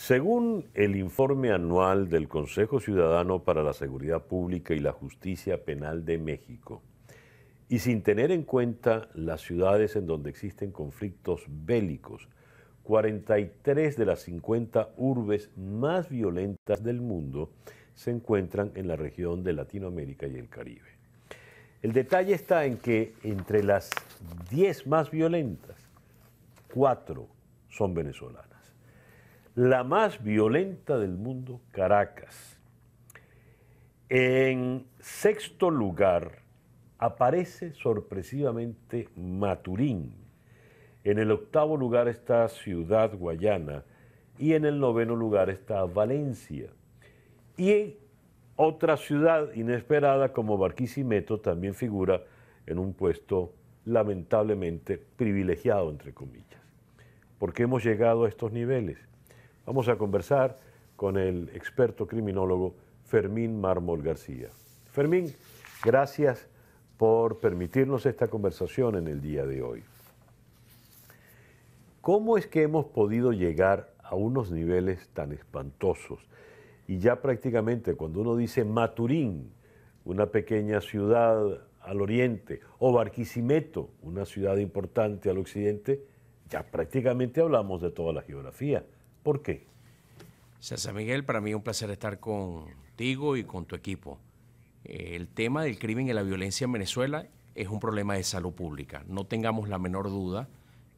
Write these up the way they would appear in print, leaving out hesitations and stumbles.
Según el informe anual del Consejo Ciudadano para la Seguridad Pública y la Justicia Penal de México, y sin tener en cuenta las ciudades en donde existen conflictos bélicos, 43 de las 50 urbes más violentas del mundo se encuentran en la región de Latinoamérica y el Caribe. El detalle está en que entre las 10 más violentas, 4 son venezolanas. La más violenta del mundo, Caracas. En sexto lugar aparece sorpresivamente Maturín. En el octavo lugar está Ciudad Guayana y en el noveno lugar está Valencia. Y otra ciudad inesperada como Barquisimeto también figura en un puesto lamentablemente privilegiado, entre comillas. ¿Por qué hemos llegado a estos niveles? Vamos a conversar con el experto criminólogo Fermín Mármol García. Fermín, gracias por permitirnos esta conversación en el día de hoy. ¿Cómo es que hemos podido llegar a unos niveles tan espantosos? Y ya prácticamente cuando uno dice Maturín, una pequeña ciudad al oriente, o Barquisimeto, una ciudad importante al occidente, ya prácticamente hablamos de toda la geografía. ¿Por qué? César Miguel, para mí es un placer estar contigo y con tu equipo. El tema del crimen y la violencia en Venezuela es un problema de salud pública. No tengamos la menor duda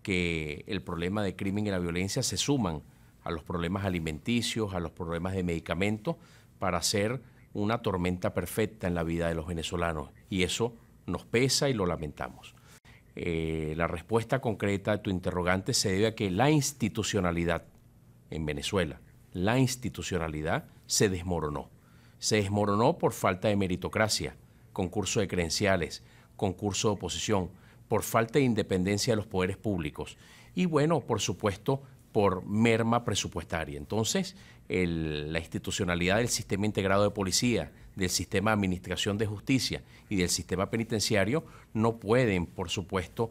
que el problema de crimen y la violencia se suman a los problemas alimenticios, a los problemas de medicamentos, para hacer una tormenta perfecta en la vida de los venezolanos. Y eso nos pesa y lo lamentamos. La respuesta concreta a tu interrogante se debe a que la institucionalidad en Venezuela, la institucionalidad se desmoronó. Se desmoronó por falta de meritocracia, concurso de credenciales, concurso de oposición, por falta de independencia de los poderes públicos y, bueno, por supuesto, por merma presupuestaria. Entonces, la institucionalidad del sistema integrado de policía, del sistema de administración de justicia y del sistema penitenciario no pueden, por supuesto,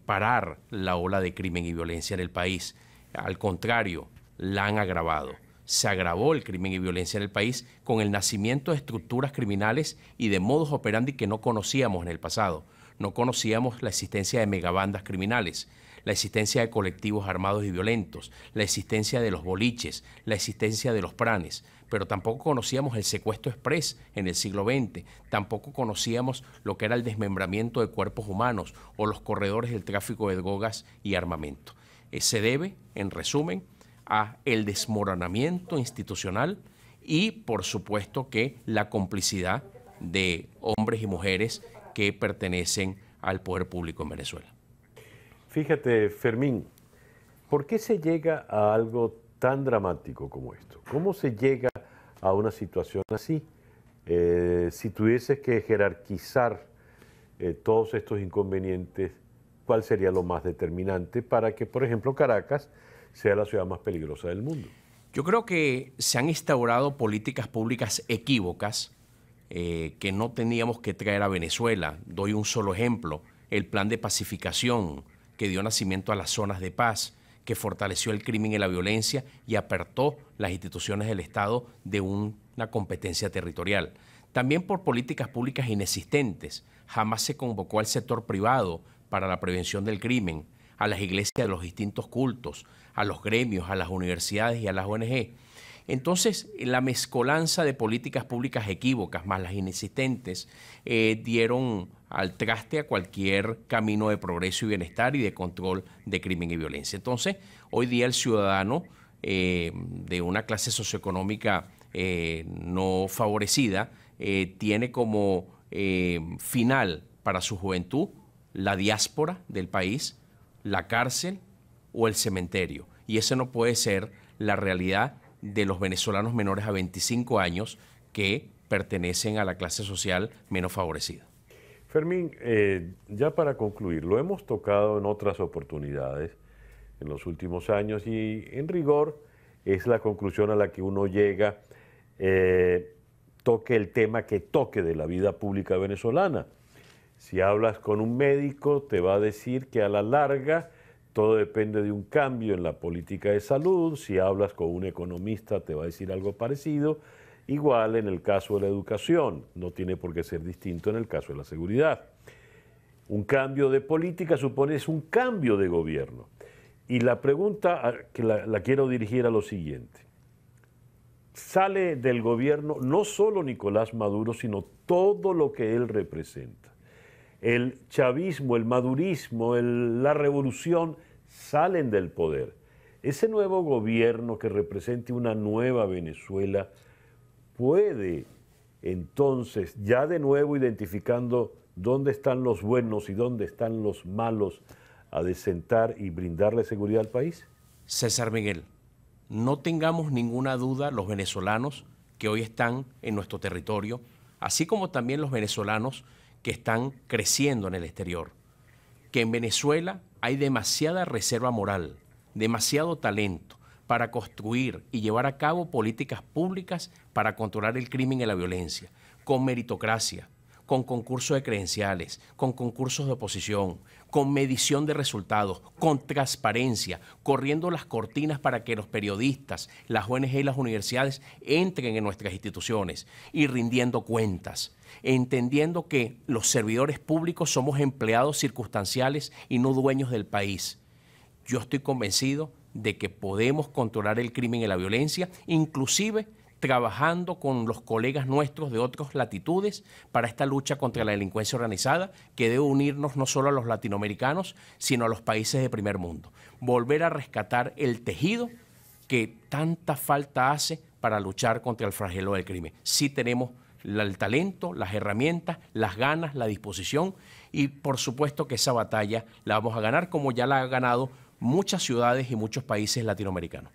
parar la ola de crimen y violencia en el país. Al contrario, la han agravado. Se agravó el crimen y violencia en el país con el nacimiento de estructuras criminales y de modus operandi que no conocíamos en el pasado. No conocíamos la existencia de megabandas criminales, la existencia de colectivos armados y violentos, la existencia de los boliches, la existencia de los pranes, pero tampoco conocíamos el secuestro exprés en el siglo XX, tampoco conocíamos lo que era el desmembramiento de cuerpos humanos o los corredores del tráfico de drogas y armamento. Se debe, en resumen, a el desmoronamiento institucional y, por supuesto, que la complicidad de hombres y mujeres que pertenecen al poder público en Venezuela. Fíjate, Fermín, ¿por qué se llega a algo tan dramático como esto? ¿Cómo se llega a una situación así? Si tuvieses que jerarquizar todos estos inconvenientes, ¿cuál sería lo más determinante para que, por ejemplo, Caracas sea la ciudad más peligrosa del mundo? Yo creo que se han instaurado políticas públicas equívocas que no teníamos que traer a Venezuela. Doy un solo ejemplo: el plan de pacificación que dio nacimiento a las zonas de paz, que fortaleció el crimen y la violencia y apartó las instituciones del Estado de una competencia territorial. También por políticas públicas inexistentes. Jamás se convocó al sector privado para la prevención del crimen, a las iglesias de los distintos cultos, a los gremios, a las universidades y a las ONG. Entonces, la mezcolanza de políticas públicas equívocas más las inexistentes dieron al traste a cualquier camino de progreso y bienestar y de control de crimen y violencia. Entonces, hoy día el ciudadano de una clase socioeconómica no favorecida tiene como final para su juventud la diáspora del país, la cárcel o el cementerio. Y esa no puede ser la realidad de los venezolanos menores a 25 años que pertenecen a la clase social menos favorecida. Fermín, ya para concluir, lo hemos tocado en otras oportunidades en los últimos años y en rigor es la conclusión a la que uno llega, toque el tema que toque de la vida pública venezolana. Si hablas con un médico te va a decir que a la larga todo depende de un cambio en la política de salud. Si hablas con un economista te va a decir algo parecido. Igual en el caso de la educación, no tiene por qué ser distinto en el caso de la seguridad. Un cambio de política supone un cambio de gobierno. Y la pregunta que la quiero dirigir a lo siguiente. Sale del gobierno no solo Nicolás Maduro, sino todo lo que él representa. El chavismo, el madurismo, la revolución salen del poder. Ese nuevo gobierno que represente una nueva Venezuela puede entonces, ya de nuevo identificando dónde están los buenos y dónde están los malos, adecentar y brindarle seguridad al país. César Miguel, no tengamos ninguna duda los venezolanos que hoy están en nuestro territorio, así como también los venezolanos que están creciendo en el exterior, que en Venezuela hay demasiada reserva moral, demasiado talento para construir y llevar a cabo políticas públicas para controlar el crimen y la violencia, con meritocracia, con concursos de credenciales, con concursos de oposición, con medición de resultados, con transparencia, corriendo las cortinas para que los periodistas, las ONG y las universidades entren en nuestras instituciones y rindiendo cuentas, entendiendo que los servidores públicos somos empleados circunstanciales y no dueños del país. Yo estoy convencido de que podemos controlar el crimen y la violencia, inclusive trabajando con los colegas nuestros de otras latitudes para esta lucha contra la delincuencia organizada, que debe unirnos no solo a los latinoamericanos, sino a los países de primer mundo. Volver a rescatar el tejido que tanta falta hace para luchar contra el flagelo del crimen. Sí tenemos el talento, las herramientas, las ganas, la disposición, y por supuesto que esa batalla la vamos a ganar como ya la han ganado muchas ciudades y muchos países latinoamericanos.